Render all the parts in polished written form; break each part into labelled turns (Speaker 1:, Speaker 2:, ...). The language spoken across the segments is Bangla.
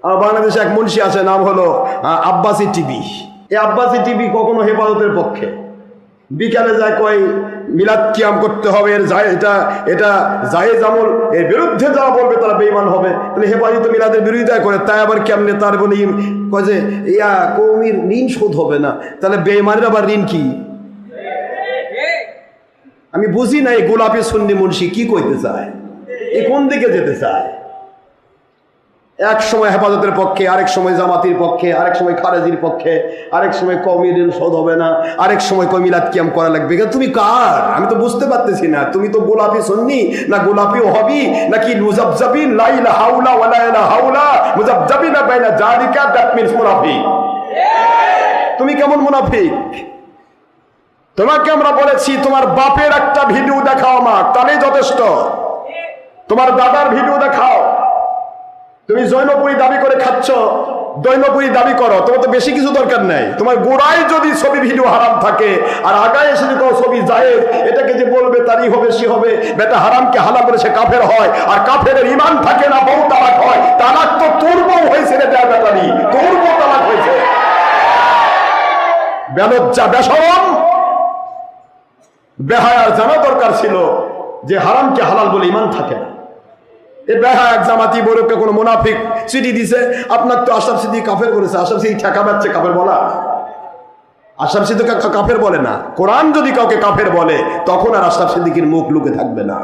Speaker 1: আর বাংলাদেশে এক মুন্সি আছে, নাম হলো আব্বাসী টিভি। এই আব্বাসী টিভি কখনো হেফাজতের পক্ষে, বিকালে যায় কই মিলাদ কিয়াম করতে হবে, এটা জায়েজ আমল, এর বিরুদ্ধে যারা বলবে তারা বেঈমান হবে। তাহলে হেফাজত মিলাদের বিরোধিতা করে, তাই আবার কেমনে তার বলে কয় যে কওমির ঋণ শোধ হবে না, তাহলে বেঈমানের আবার ঋণ কি? আমি বুঝি না এই গোলাপি সুন্নি মুন্সি কি কইতে চায়, এই কোন দিকে যেতে চায়। এক সময় হেফাজতের পক্ষে, আরেক সময় জামাতির পক্ষে, আরেক সময় খারেজির পক্ষে, আরেক সময় কওমির ঋণ শোধ হবে না, আরেক সময় কই মিলাদ কিয়াম করা লাগবে। তুমি কার? আমি তো বুঝতে পারতেছি না। তুমি তো গোলাপি সুন্নি না গোলাপি ওহাবি নাকি মুজাবজাবিন, লা ইলাহা হাওলা ওয়ালা ইলাহা হাওলা মুজাবজাবিনা বাইনা যালিকা, দ্যাট মিন্স মুনাফিক। তুমি কেমন মুনাফিক? তোমাকে আমরা বলেছি তোমার বাপের একটা ভিডিও দেখাও আমার, তাহলেই যথেষ্ট। তোমার দাদার ভিডিও দেখাও। তুমি জৈনপুরি দাবি করে খাচ্ছ, দৈনপুরি দাবি করো, তোমার তো বেশি কিছু দরকার নাই। তোমার গোড়ায় যদি ছবি ভিডিও হারাম থাকে আর আগায় এসে যদি কোনো ছবি জায়েজ, এটাকে যে বলবে তারই হবে, সে হবে। বেটা হারামকে হালাল করে সে কাফের হয়, আর কাফের ঈমান থাকে না, বউ তালাক হয়। তালাক তো তোর বউ হয়েছে রে বেটারি, তোর বউ তালাক হয়েছে। বেলজ্জা বেশরম বেহায়ার জানা দরকার ছিল যে হারামকে হালাল বলে ঈমান থাকে না। এই বেহায়া জামাতি বড়কে কোনো মুনাফিক চিঠি দিছে, আপনার তো আশরাফ সিদ্দিকী কাফের করেছে। আশরাফ সিদ্দিকী ঠেকা পাচ্ছে কাফের বলা? আশরাফ সিদ্দিকী কাফের বলে না। কোরআন যদি কাউকে কাফের বলে তখন আর আশরাফ সিদ্দিকীর মুখ লুকে থাকবে না।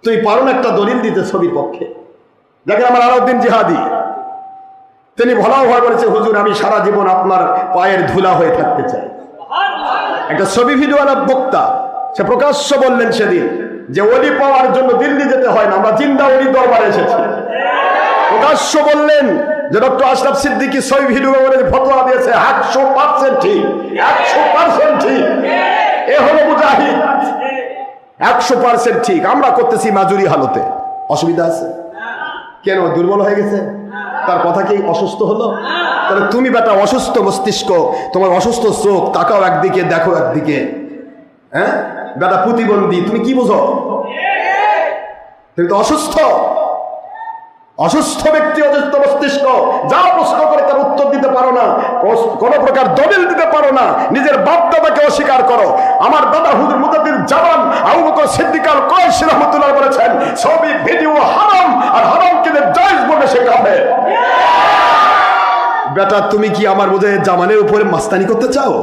Speaker 1: তুই পারুন একটা দলিল দিতে ছবির পক্ষে। দেখেন আমার আলাউদ্দিন জিহাদি, তিনি ভলাও ভয় বলেছে, হুজুর আমি সারা জীবন আপনার পায়ের ধুলা হয়ে থাকতে চাই। একটা ছবি ভিডিওওয়ালা বক্তা, সে প্রকাশ্য বললেন সেদিন যে ওলি পাওয়ার জন্য দিল্লি যেতে হয় না, আমরা জিন্দা ওলি দরবারে এসেছি। প্রকাশ্য বললেন যে ডক্টর আশরাফ সিদ্দিকী ছবি ভিডিও ফতোয়া দিয়েছে 100% ঠিক, 100% ঠিক। এ হলো মুজাহিদ, 100% ঠিক। আমরা করতেছি মাজুরি হালতে, অসুবিধা আছে কেন? দুর্বল হয়ে গেছে? তার কথা কি অসুস্থ হলো? তাহলে তুমি বেটা অসুস্থ মস্তিষ্ক, তোমার অসুস্থ চোখ, তাকাও একদিকে দেখো একদিকে। হ্যাঁ বেটা প্রতিবন্ধী, তুমি কি বুঝো? তুমি তো অসুস্থ, অসুস্থ ব্যক্তি, অসুস্থ মস্তিষ্ক। যা প্রশ্ন করে তার উত্তর দিতে পারো না, কোন প্রকার দলিল দিতে পারো না, নিজের বাপ দাদাকে অস্বীকার করো। আমার দাদা হুজুর মুজাদ্দিদ জামান আবু বকর সিদ্দিক আল কুরাইশি রাহমাতুল্লাহ বলেছেন, ছবি ভিডিও হারাম, আর হারামকে যে জায়েজ বলে সে কাফের। বেটা তুমি কি আমার বোধহয় জামানের উপরে মাস্তানি করতে চাও?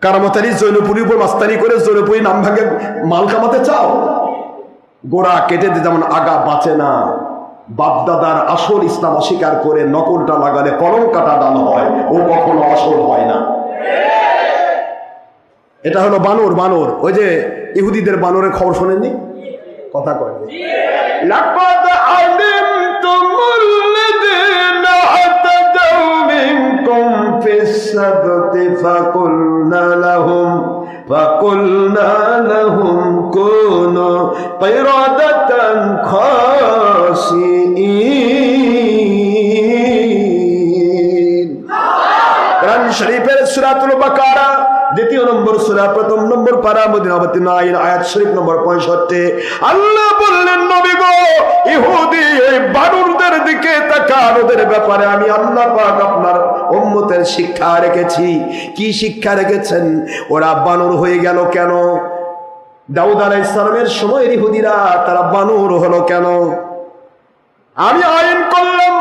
Speaker 1: কারামত আলী জৈনপুরীর উপর মাস্তানি করে জৈনপুরী নাম ভাগে মাল কামাতে চাও? গোড়া কেটে দিয়ে যেমন আগা বাঁচে না, বাপদাদার আসল ইসলাম অস্বীকার করে নকলটা লাগালে কলম কাটা ডাল হয়, ও কখনো আসল হয় না। এটা হলো বানর। বানর ওই যে ইহুদিদের বানরের খবর শোনেননি? কথা কয় লাকাদ আলিমতুমুল্লাযীনা আতাদাউ মিনকুম ফিস-সাবতি ফাকুলনা লাহুম কুনু কিরাদাতান খাসিঈন। কোরআন শরীফের সূরাতুল বাকারা দ্বিতীয় নম্বর সূরা প্রথম নম্বর পারা মদিনাবতী নাইন আয়াত শরীফ নম্বর 65। আল্লাহ বললেন, নবী গো, ইহুদি এই বানরদের দিকে তাকান, ওদের ব্যাপারে আমি আল্লাহ পাক আপনার উম্মতের শিক্ষা রেখেছি। কি শিক্ষা রেখেছেন? ওরা বানর হয়ে গেল কেন? দাউদ আলাইহিস সালামের সময়ের ইহুদিরা তারা বানর হলো কেন? আমি আইন করলাম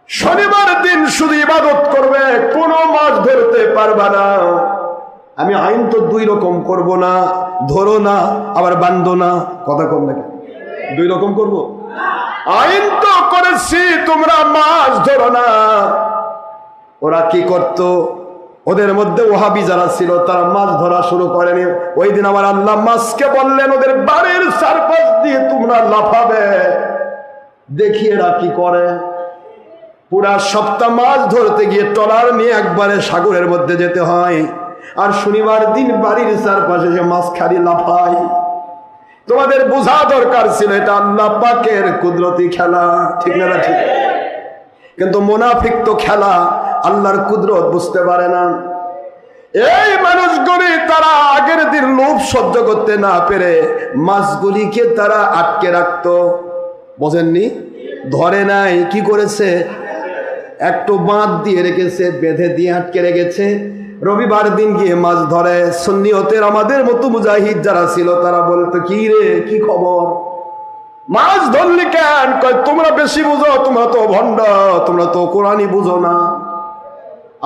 Speaker 1: শনিবার দিন শুধু ইবাদত করবে, কোনো মাছ ধরতে পারবে না। আমি আইন তো দুই রকম করব না, ধরো না আবার বান্ধো না। কথা কম নাকি? দুই রকম করব। আইন তো করেছি তোমরা মাছ ধরো না। ওরা কি করত? ওদের মধ্যে ওহাবি যারা ছিল তারা মাছ ধরা শুরু করেনি। ওই দিন আমার আল্লাহ মাছকে বললেন, ওদের বাড়ির চারপাশ দিয়ে তোমরা লাফাবে, দেখি এরা কি করে। পুরা সপ্তাহ মাছ ধরতে গিয়ে ট্রলার নিয়ে একবারে সাগরের মধ্যে যেতে হয়, আর শনিবার দিন বাড়ির চারপাশে যে মাছ খালি লাফায়। তোমাদের বোঝা দরকার ছিল এটা আল্লাহ পাকের কুদরতি খেলা, ঠিক না? ঠিক। কিন্তু মুনাফিক তো খেলা আল্লাহর কুদরত বুঝতে পারে না। এই মানুষগুলি তারা আগের দিন লোভ সহ্য করতে না পেরে মাছগুলিকে তারা আটকে রাখতো। বোঝেননি? ধরে নাই, কি করেছে? একটু বাঁধ দিয়ে রেখেছে, বেঁধে দিয়ে আটকে রেখেছে। রবিবার দিন গিয়ে মাছ ধরে। সুন্নিয়তের আমাদের মতো মুজাহিদ যারা ছিল তারা বলতো, কি রে, কি খবর, মাছ ধরলি কেন? কয়, তোমরা বেশি বুঝো, তোমরা তো ভণ্ড, তোমরা তো কোরআনই বুঝো না,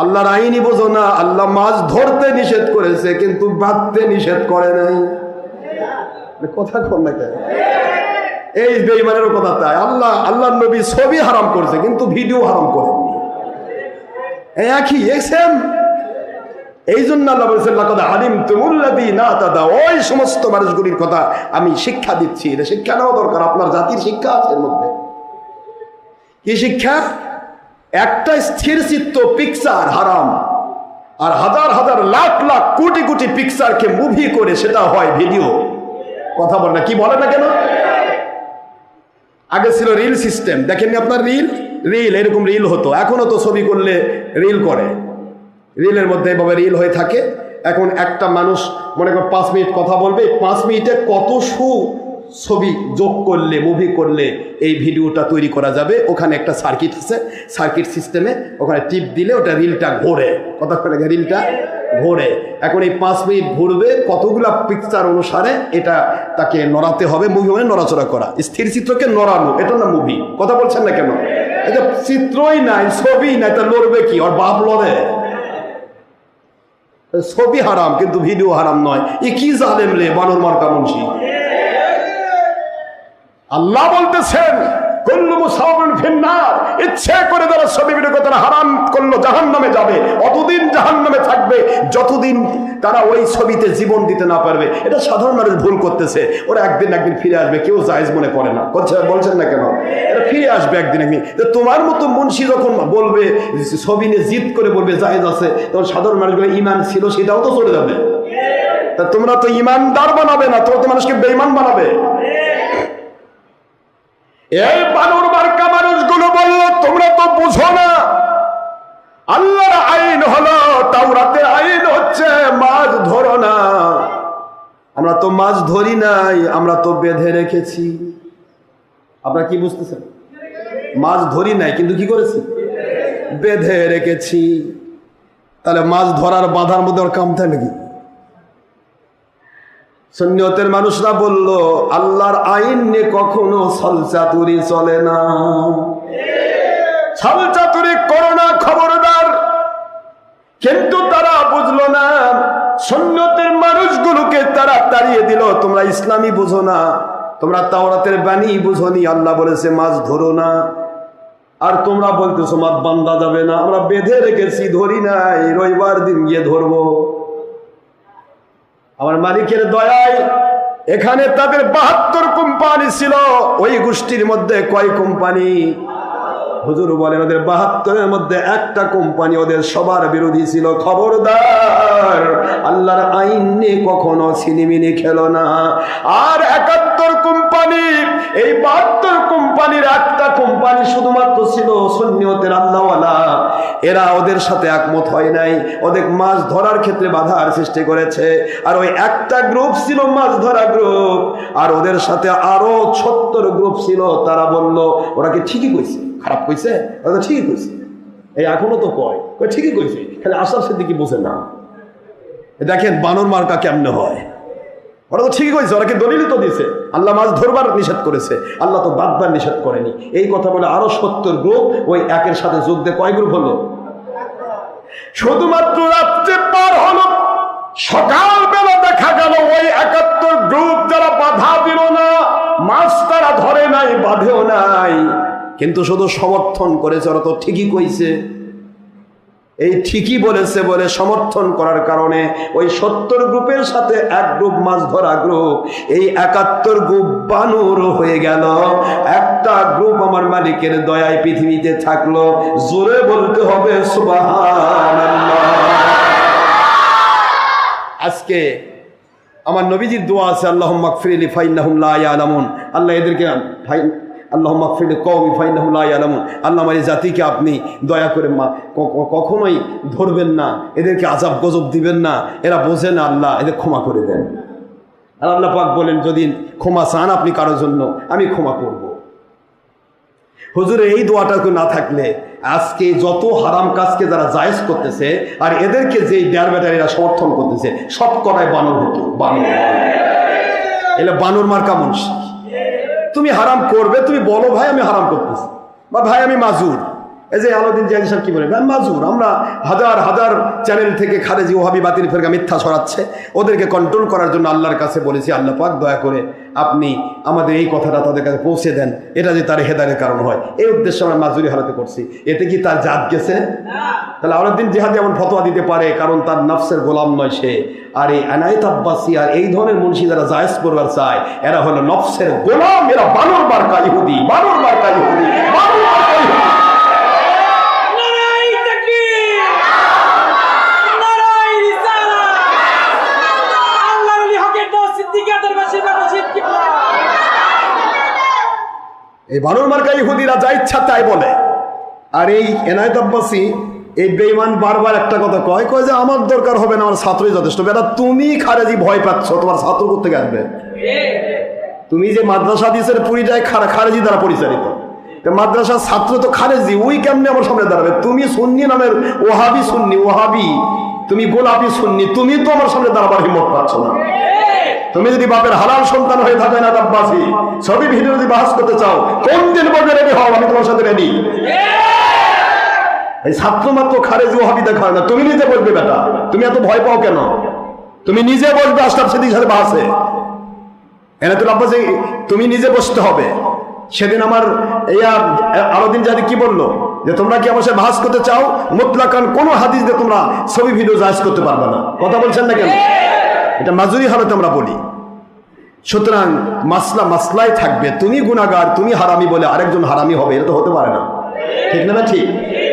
Speaker 1: আল্লাহর আইনই বুঝো না। আল্লাহ মাছ ধরতে নিষেধ করেছে কিন্তু বাঁধতে নিষেধ করে নাই। কথা কর না কেন? এই বেঈমানেরও কথা তাই। আল্লাহর নবী ছবি হারাম করছে কিন্তু ভিডিও হারাম করেননি। একই সেম। এই জন্য আল্লাহ বলেছেন, লাকাদ আলিমতুমুল্লাযীনা তাদাউ, ওই সমস্ত মানুষগুলির কথা আমি শিক্ষা দিচ্ছি। এটা শিক্ষা নেওয়া দরকার, আপনার জাতির শিক্ষা আছে এর মধ্যে। কি শিক্ষা? একটা স্থির চিত্ত পিকচার হারাম, আর হাজার হাজার লাখ লাখ কোটি কোটি পিকচারকে মুভি করে সেটা হয় ভিডিও। কথা বলে না, কি বলে না কেন? আগে ছিল রিল সিস্টেম, দেখেননি আপনার? রিল এরকম রিল হতো। এখনো তো ছবি করলে রিল করে, রিলের মধ্যে এভাবে রিল হয়ে থাকে। এখন একটা মানুষ মনে করেন 5 মিনিট কথা বলবে, 5 মিনিটে কত ছবি যোগ করলে, মুভি করলে এই ভিডিওটা তৈরি করা যাবে। ওখানে একটা সার্কিট আছে, সার্কিট সিস্টেমে ওখানে টিপ দিলে ওটা রিলটা ঘোরে। কথা বলে, রিলটা ঘোরে। এখন এই 5 মিনিট ঘুরবে, কতগুলা পিকচার অনুসারে এটা তাকে নড়াতে হবে। মুভি মানে নড়াচড়া করা, স্থির চিত্রকে নড়ানো, এটা না মুভি। কথা বলছেন না কেন? এটা চিত্রই নাই, ছবি নাই, তা লড়বে কি? ওর বাপ লড়ে। ছবি হারাম কিন্তু ভিডিও হারাম নয়। এ কি জালেম রে, বানর মার্কা মুন্সি। আল্লাহ বলতেছেন, কুল্লু মুসাওয়াবিন ফিন্নার, ইচ্ছে করে যারা ছবি ভিডিও করে তারা হারাম করলো, জাহান্নামে যাবে। অতদিন জাহান্নামে থাকবে যতদিন তারা ওই ছবিতে জীবন দিতে না পারবে। এটা সাধারণ মানুষ ভুল করতেছে। ওরা একদিন ফিরে আসবে, কেউ জায়েজ মনে করে না। বলছেন না কেন? এটা ফিরে আসবে একদিন। তোমার মতো মুন্সি যখন বলবে, ছবি নিয়ে জিদ করে বলবে জায়েজ আছে, তখন সাধারণ মানুষগুলো ইমান ছিল সেটাও তো চলে যাবে। তা তোমরা তো ইমানদার বানাবে না, তোমরা তো মানুষকে বেঈমান বানাবে। এই বানর মার্কা মানুষগুলো বলল, তোমরা তো বুঝো না, আল্লাহর আইন হলো, তাওরাতের আইন হচ্ছে মাছ ধরো না। আমরা তো মাছ ধরি নাই, আমরা তো বেঁধে রেখেছি। আপনারা কি বুঝতেছেন? মাছ ধরি নাই কিন্তু কি করেছি? বেঁধে রেখেছি। তাহলে মাছ ধরার বাধার মধ্যে ওর কামটা নাকি? সুন্নিয়তের মানুষরা বলল, আল্লাহর আইন নিয়ে কখনো ছলচাতুরি চলে না। ছলচাতুরি করো না, খবরদার। কিন্তু তারা বুঝলো না, সুন্নিয়তের মানুষগুলোকে তারা তাড়িয়ে দিল। তোমরা ইসলামই বুঝো না, তোমরা তাওরাতের বাণী বুঝোনি। আল্লাহ বলেছে মাছ ধরো না, আর তোমরা বলতেছো মাছ বান্ধা যাবে না। আমরা বেঁধে রেখেছি, ধরি নাই, রবিবার দিন গিয়ে ধরবো। আমার মালিকের দয়ায় এখানে তাদের 72 কোম্পানি ছিল। ওই গোষ্ঠীর মধ্যে কয় কোম্পানি? হুজুর বলেন, ওদের 72-এর মধ্যে একটা কোম্পানি ওদের সবার বিরোধী ছিল। খবরদার, আল্লাহর আইন নিয়ে কখনো ছিনিমিনি খেলো না। আর 71 কোম্পানি, এই 72 কোম্পানির একটা কোম্পানি শুধুমাত্র ছিল সুন্নিয়তের আল্লাহওয়ালা। এরা ওদের সাথে একমত হয় নাই, ওদের মাছ ধরার ক্ষেত্রে বাধার সৃষ্টি করেছে। আর ওই একটা গ্রুপ ছিল মাছ ধরা গ্রুপ, আর ওদের সাথে আরো 76 গ্রুপ ছিল। তারা বলল, ওরা কি ঠিকই কইছে? খারাপ কইছে? ওরা তো ঠিকই কইছে। এই এখনো তো কয় ঠিকই কইছে, খালি আশরাফ সিদ্দিকী বোঝে না। দেখেন বানর মার্কা কেমনে হয়। ওরা তো ঠিকই কইছে, ওরা কি দলিল তো দিছে। আল্লাহ মাছ ধরবার নিষেধ করেছে, আল্লাহ তো বাদবার নিষেধ করেনি। এই কথা বলে আরো 70 গ্রুপ ওই একের সাথে যোগ দিয়ে কয় গ্রুপ হলো? শুধুমাত্র রাত্রে পার হলো, সকালবেলা দেখা গেল ওই 71 গ্রুপ যারা বাধা দিল না, মাছ তারা ধরে নাই, বাঁধেও নাই, কিন্তু শুধু সমর্থন করেছে। ওরা তো ঠিকই কইছে। এই ঠিকই বলেছে বলে সমর্থন করার কারণে ওই 70 গ্রুপের সাথে এক গ্রুপ মাছ ধরা গ্রুপ, এই 71 গ্রুপ বানর হয়ে গেল। একটা গ্রুপ আমার মালিকের দয়ায় পৃথিবীতে থাকলো। জোরে বলতে হবে সুবহানাল্লাহ। আজকে আমার নবীজির দোয়া আছে, আল্লাহুম্মা গফিরলি ফাইন্নাহুম লা ইয়ালামুন। আল্লাহ এদেরকে আল্লাহুম্মা গফিরলি কওমি ফাইন্নাহুম লা ইয়ালামুন। আল্লাহ আমার এই জাতিকে আপনি দয়া করে কখনোই ধরবেন না, এদেরকে আযাব গজব দিবেন না, এরা বোঝে না, আল্লাহ এদের ক্ষমা করে দেন। আর আল্লাহ পাক বলেন, যদি ক্ষমা চান আপনি কারোর জন্য, আমি ক্ষমা করব। হুজুরের এই দোয়াটাকে না থাকলে আজকে যত হারাম কাজকে যারা জায়েজ করতেছে আর এদেরকে যে ডেয়ার ব্যাটারিরা সমর্থন করতেছে সব কটাই বানর হতো, বানর। এলে বানর মার্কা মানুষ। তুমি হারাম করবে, তুমি বলো ভাই আমি হারাম করতেছি, বা ভাই আমি মাজুর। এই যে আলাউদ্দিন জিহাদি সাহেব কি বলে, মাজুর। আমরা হাজার হাজার চ্যানেল থেকে খারেজি ওহাবি বাতিল ফেরকা মিথ্যা ছড়াচ্ছে, ওদেরকে কন্ট্রোল করার জন্য আল্লাহর কাছে বলেছি, আল্লাহ পাক দয়া করে আপনি আমাদের এই কথাটা তাদের কাছে পৌঁছে দেন, এটা যে তার হেদায়েতের কারণ হয়, এই উদ্দেশ্যে আমরা মাজুরি হারাতে করছি। এতে কি তার জাত গেছে? তাহলে আলাউদ্দিন জিহাদি এমন ফতোয়া দিতে পারে কারণ তার নফসের গোলাম নয় সে। আর এই আনায়েত আব্বাসী আর এই ধরনের মুন্সি যারা জায়েজ করবার চায় এরা হলো নফসের গোলাম, এরা বানর মার্কা ইহুদি, বানর মার্কা ইহুদি, বানর মার্কা ইহুদি। এই বানর মার্কা ইহুদিরা যা ইচ্ছা তাই বলে। আর এই এনায়েত আব্বাসী এই বেঈমান বারবার একটা কথা কয় যে আমার দরকার হবে না, আমার ছাত্রই যথেষ্ট। বেটা তুমি খারেজি ভয় পাচ্ছ, তোমার ছাত্র করতে আসবে? তুমি যে মাদ্রাসা দিয়েছে পুরিটাই খারেজি দ্বারা পরিচালিত, মাদ্রাসার ছাত্র তো খারেজি, ওই কেমনে আমার সামনে দাঁড়াবে? তুমি সুন্নি নামের ওহাবি সুন্নি, ওহাবি তুমি গোলাপি সুন্নি, তুমি তো আমার সামনে দাঁড়াবার হিম্মত পাচ্ছ না। তুমি যদি বাপের হালাল সন্তান হয়ে থাকে না আব্বাসী, সবই ভিডিও যদি বাহাস করতে চাও, কোন দিন বলবে রেডি হও, আমি তোমার সাথে রেডি। এই ছাত্র মাত্র খারেজি ওহাবি দেখায় না, তুমি নিজে বলবে। বেটা তুমি এত ভয় পাও কেন? তুমি নিজে বসবে আশরাফ সিদ্দিকীর সাথে বাহাসে। এনায়েতুল আব্বাসী তুমি নিজে বসতে হবে। সেদিন আমার আলাউদ্দিন জিহাদি কি বললো যে তোমরা কি আমার সাথে বাহাস করতে চাও, মুতলাকান কোন হাদিস দিয়ে তোমরা ছবি ভিডিও জায়েজ করতে পারবে না। কথা বলছেন না কেন? এটা মাজুরি হালতে আমরা বলি। সুতরাং মাসলা মাসলাই থাকবে। তুমি গুনাহগার, তুমি হারামি বলে আরেকজন হারামি হবে, এটা তো হতে পারে না। ঠিক না? ঠিক।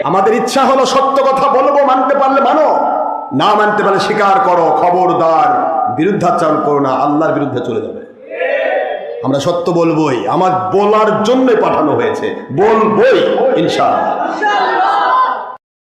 Speaker 1: আমাদের ইচ্ছা হলো সত্য কথা বলবো, মানতে পারলে মানো, না মানতে পারলে স্বীকার করো। খবরদার বিরুদ্ধাচরণ করো না, আল্লাহর বিরুদ্ধে চলে যাবে। আমরা সত্য বলবোই, আমার বলার জন্যই পাঠানো হয়েছে, বলবোই ইনশাআল্লাহ।